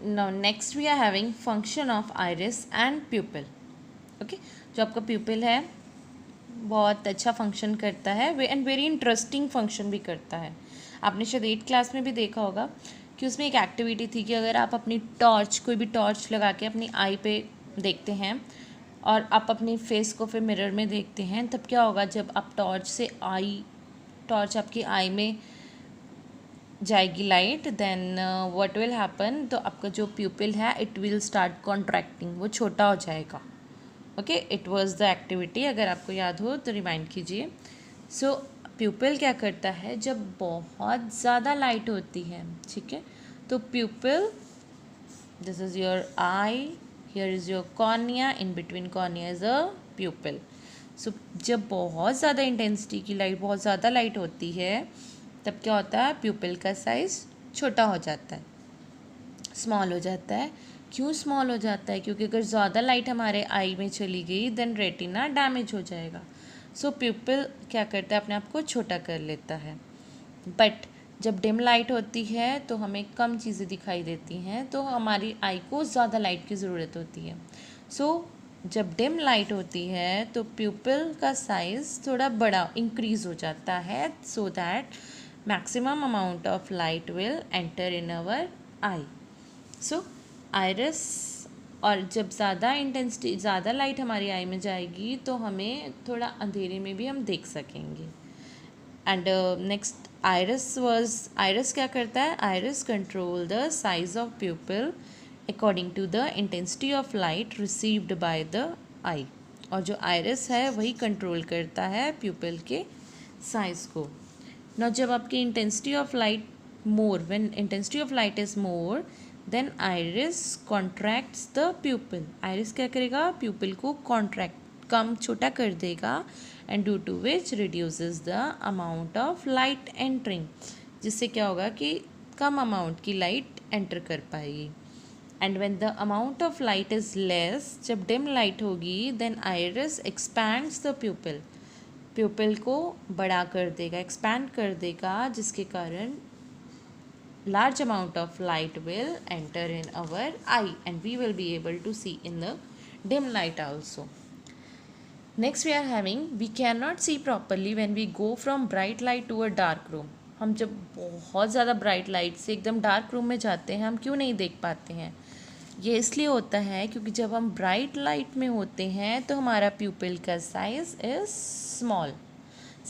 Now next we are having function of iris and pupil. Okay, जो आपका प्यूपिल है बहुत अच्छा फंक्शन करता है एंड वेरी इंटरेस्टिंग फंक्शन भी करता है. आपने शायद 8th क्लास में भी देखा होगा कि उसमें एक एक्टिविटी थी कि अगर आप अपनी टॉर्च, कोई भी टॉर्च लगा के अपनी आई पे देखते हैं और आप अपनी फेस को फिर मिरर में देखते हैं, तब क्या होगा, जब आप टॉर्च आपकी आई में जाएगी light, then what will happen, तो आपका जो प्यूपिल है इट विल स्टार्ट कॉन्ट्रैक्टिंग, वो छोटा हो जाएगा. Okay, it was the activity. अगर आपको याद हो तो रिमाइंड कीजिए. सो प्यूपिल क्या करता है, जब बहुत ज़्यादा लाइट होती है, ठीक है, तो pupil, this is your eye, here is your cornea, in between cornea is a pupil. So जब बहुत ज़्यादा इंटेंसिटी की लाइट, बहुत ज़्यादा लाइट होती है, तब क्या होता है, प्यूपिल का साइज़ छोटा हो जाता है, स्मॉल हो जाता है. क्यों स्मॉल हो जाता है? क्योंकि अगर ज़्यादा लाइट हमारे आई में चली गई देन रेटिना डैमेज हो जाएगा. सो प्यूपिल क्या करता है, अपने आप को छोटा कर लेता है. बट जब डिम लाइट होती है तो हमें कम चीज़ें दिखाई देती हैं, तो हमारी आई को ज़्यादा लाइट की ज़रूरत होती है. सो जब डिम लाइट होती है तो प्यूपिल का साइज़ थोड़ा बड़ा इंक्रीज़ हो जाता है, so that maximum amount of light will enter in our eye. So iris, और जब ज़्यादा इंटेंसिटी, ज़्यादा लाइट हमारी आई में जाएगी तो हमें थोड़ा अंधेरे में भी हम देख सकेंगे. एंड नेक्स्ट आइरिस क्या करता है, iris control the size of pupil according to the intensity of light received by the eye. और जो आइरिस है वही कंट्रोल करता है प्यूपिल के साइज़ को. ना जब आपकी intensity of light more, when intensity of light is more, then iris contracts the pupil. Iris क्या करेगा, प्यूपिल को कॉन्ट्रैक्ट, कम, छोटा कर देगा, and due to which reduces the amount of light entering, जिससे क्या होगा कि कम अमाउंट की लाइट एंटर कर पाएगी. And when the amount of light is less, जब डिम लाइट होगी, then iris expands the pupil. Pupil को बड़ा कर देगा, एक्सपैंड कर देगा, जिसके कारण large amount of light will enter in our eye and we will be able to see in the dim light also. Next we are having, we cannot see properly when we go from bright light to a dark room. हम जब बहुत ज़्यादा bright light से एकदम dark room में जाते हैं, हम क्यों नहीं देख पाते हैं? ये इसलिए होता है क्योंकि जब हम ब्राइट लाइट में होते हैं तो हमारा प्यूपिल का size is small,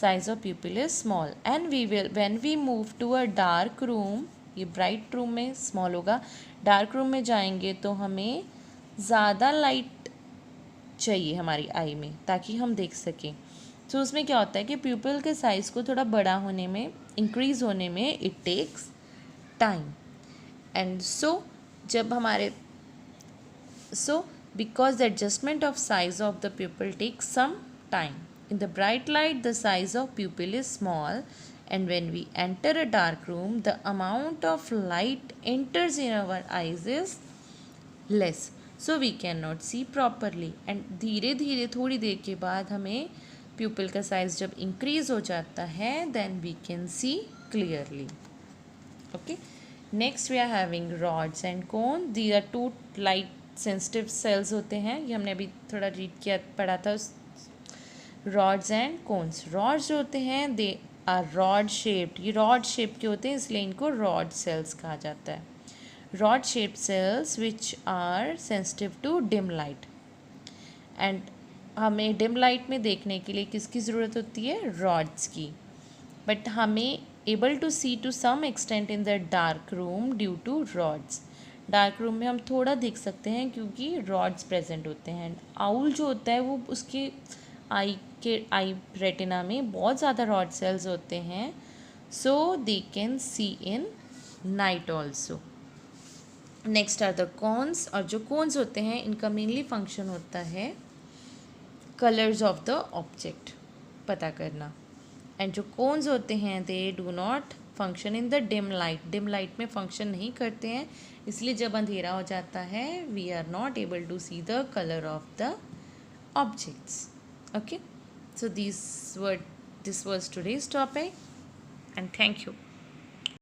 size of pupil is small, and we will when we move to a dark room, ये ब्राइट रूम में स्मॉल होगा, डार्क रूम में जाएंगे तो हमें ज़्यादा लाइट चाहिए हमारी आई में ताकि हम देख सकें. तो उसमें क्या होता है कि प्यूपिल के साइज़ को थोड़ा बड़ा होने में, इंक्रीज़ होने में it takes time. And so जब हमारे because the adjustment of size of the pupil takes some time. In the bright light the size of pupil is small, and when we enter a dark room the amount of light enters in our eyes is less, so we cannot see properly. and धीरे धीरे थोड़ी देर के बाद हमें pupil का size जब increase हो जाता है then we can see clearly. Okay, next we are having rods and cone. These are two light sensitive cells होते हैं, ये हमने अभी थोड़ा रीड किया, पढ़ा था. rods and cones, rods जो होते हैं दे आर rod shaped. ये rod shape के होते हैं इसलिए इनको rod cells कहा जाता है. rod shaped cells which are sensitive to dim light. and हमें dim light में देखने के लिए किसकी ज़रूरत होती है, rods की. बट हमें able to see to some extent in the dark room due to rods. Dark room में हम थोड़ा देख सकते हैं क्योंकि रॉड्स प्रेजेंट होते हैं. आउल जो होता है वो उसके आई रेटिना में बहुत ज़्यादा रॉड सेल्स होते हैं, so they can see in night also. Next are the cones, और जो कॉन्स होते हैं इनका मेनली फंक्शन होता है कलर्स ऑफ द ऑब्जेक्ट पता करना. एंड जो कोन्स होते हैं they do not function in the dim light. Dim light में फंक्शन नहीं करते हैं, इसलिए जब अंधेरा हो जाता है we are not able to see the colour of the objects. Okay, so this was today's topic and thank you.